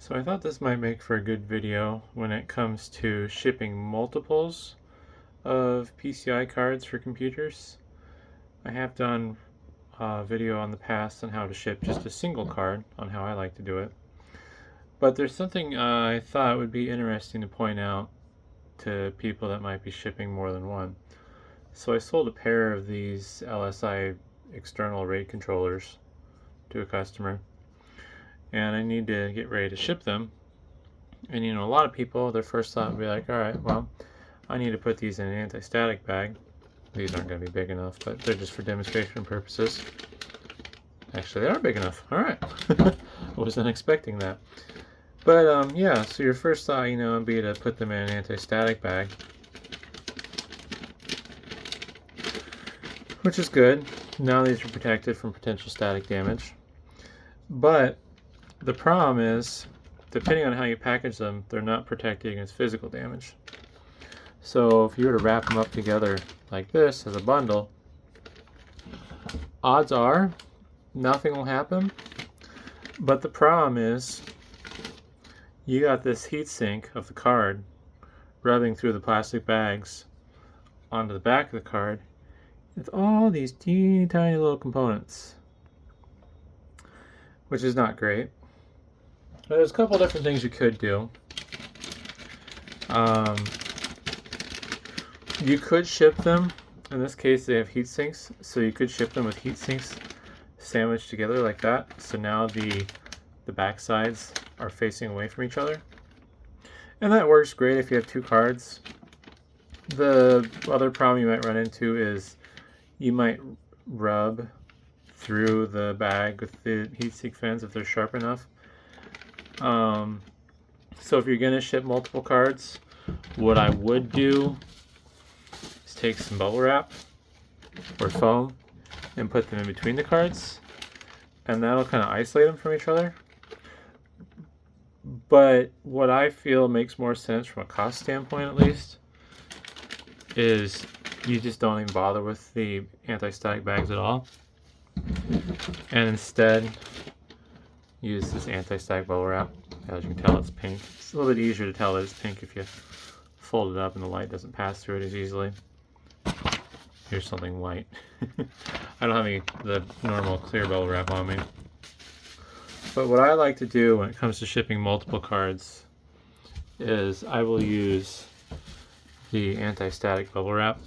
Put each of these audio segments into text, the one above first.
So I thought this might make for a good video when it comes to shipping multiples of PCI cards for computers. I have done a video on the past on how to ship just a single card, on how I like to do it. But there's something I thought would be interesting to point out to people that might be shipping more than one. So I sold a pair of these LSI external RAID controllers to a customer, and I need to get ready to ship them. And a lot of people, their first thought would be like, all right, well, I need to put these in an anti-static bag. These aren't going to be big enough, but they're just for demonstration purposes. Actually, they are big enough. All right. I wasn't expecting that. But yeah, so your first thought, would be to put them in an anti-static bag, which is good. Now these are protected from potential static damage. But the problem is, depending on how you package them, they're not protected against physical damage. So if you were to wrap them up together like this as a bundle, odds are nothing will happen. But the problem is, you got this heatsink of the card rubbing through the plastic bags onto the back of the card with all these teeny tiny little components, which is not great. But there's a couple different things you could do. You could ship them. In this case, they have heat sinks, so you could ship them with heat sinks sandwiched together like that. So now the back sides are facing away from each other, and that works great if you have two cards. The other problem you might run into is you might rub through the bag with the heatsink fins if they're sharp enough. So if you're going to ship multiple cards, what I would do is take some bubble wrap or foam and put them in between the cards, and that'll kind of isolate them from each other. But what I feel makes more sense from a cost standpoint, at least, is you just don't even bother with the anti-static bags at all, and instead use this anti-static bubble wrap. As you can tell, it's pink. It's a little bit easier to tell that it's pink if you fold it up and the light doesn't pass through it as easily. Here's something white. I don't have the normal clear bubble wrap on me. But what I like to do when it comes to shipping multiple cards is I will use the anti-static bubble wrap.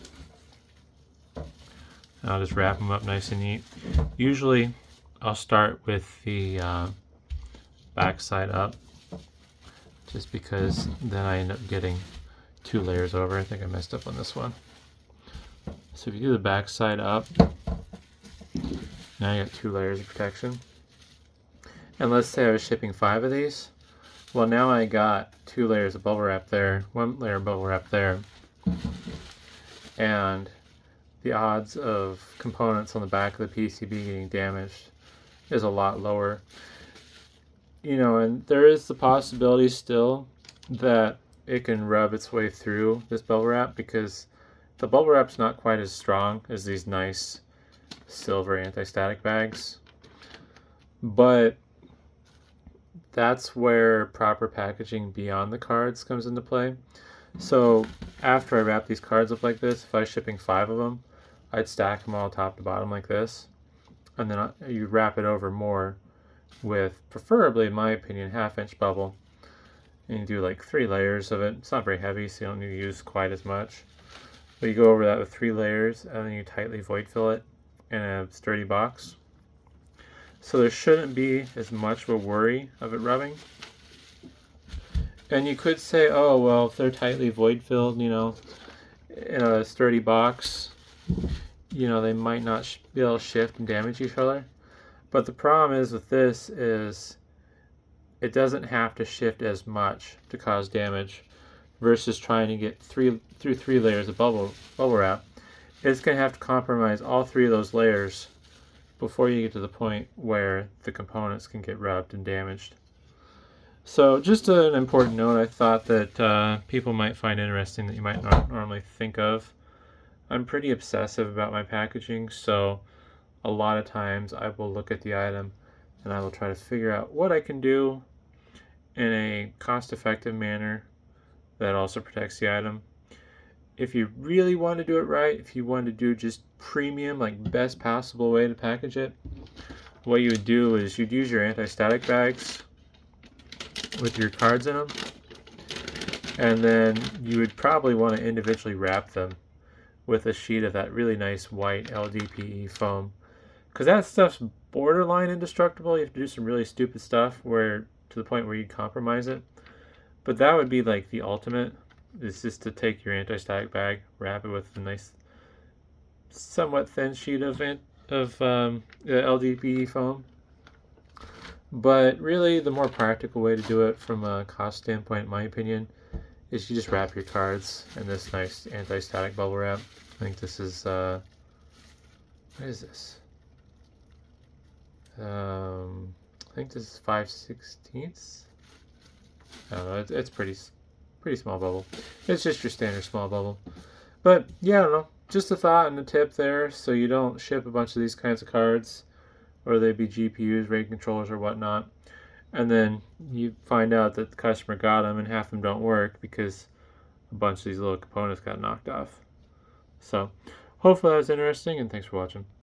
I'll just wrap them up nice and neat. Usually I'll start with the back side up, just because then I end up getting two layers over. I think I messed up on this one. So if you do the back side up, now you got two layers of protection. And let's say I was shipping 5 of these. Well, now I got 2 layers of bubble wrap there, 1 layer of bubble wrap there, and the odds of components on the back of the PCB getting damaged is a lot lower. And there is the possibility still that it can rub its way through this bubble wrap, because the bubble wrap's not quite as strong as these nice silver anti-static bags. But that's where proper packaging beyond the cards comes into play. So after I wrap these cards up like this, if I was shipping 5 of them, I'd stack them all top to bottom like this, and then you wrap it over more with, preferably in my opinion, 1/2 inch bubble, and you do like 3 layers of it. It's not very heavy, so you don't need to use quite as much, but you go over that with 3 layers, and then you tightly void fill it in a sturdy box. So there shouldn't be as much of a worry of it rubbing. And you could say, oh, well, if they're tightly void filled, in a sturdy box, they might not be able to shift and damage each other. But the problem is with this is it doesn't have to shift as much to cause damage versus trying to get through 3 layers of bubble wrap. It's going to have to compromise all 3 of those layers before you get to the point where the components can get rubbed and damaged. So just an important note I thought that people might find interesting that you might not normally think of. I'm pretty obsessive about my packaging, so a lot of times I will look at the item and I will try to figure out what I can do in a cost-effective manner that also protects the item. If you really want to do it right, if you want to do just premium, like best possible way to package it, what you would do is you'd use your anti-static bags with your cards in them, and then you would probably want to individually wrap them with a sheet of that really nice white LDPE foam, because that stuff's borderline indestructible. You have to do some really stupid stuff where to the point where you compromise it, but that would be like the ultimate, is just to take your anti-static bag, wrap it with a nice somewhat thin sheet of LDPE foam. But really, the more practical way to do it from a cost standpoint, in my opinion, is you just wrap your cards in this nice anti-static bubble wrap. I think this is, what is this? I think this is 5/16. I don't know, it's pretty small bubble. It's just your standard small bubble. But yeah, I don't know, just a thought and a tip there, so you don't ship a bunch of these kinds of cards, or they be GPUs, RAID controllers, or whatnot, and then you find out that the customer got them and half of them don't work because a bunch of these little components got knocked off. So hopefully that was interesting, and thanks for watching.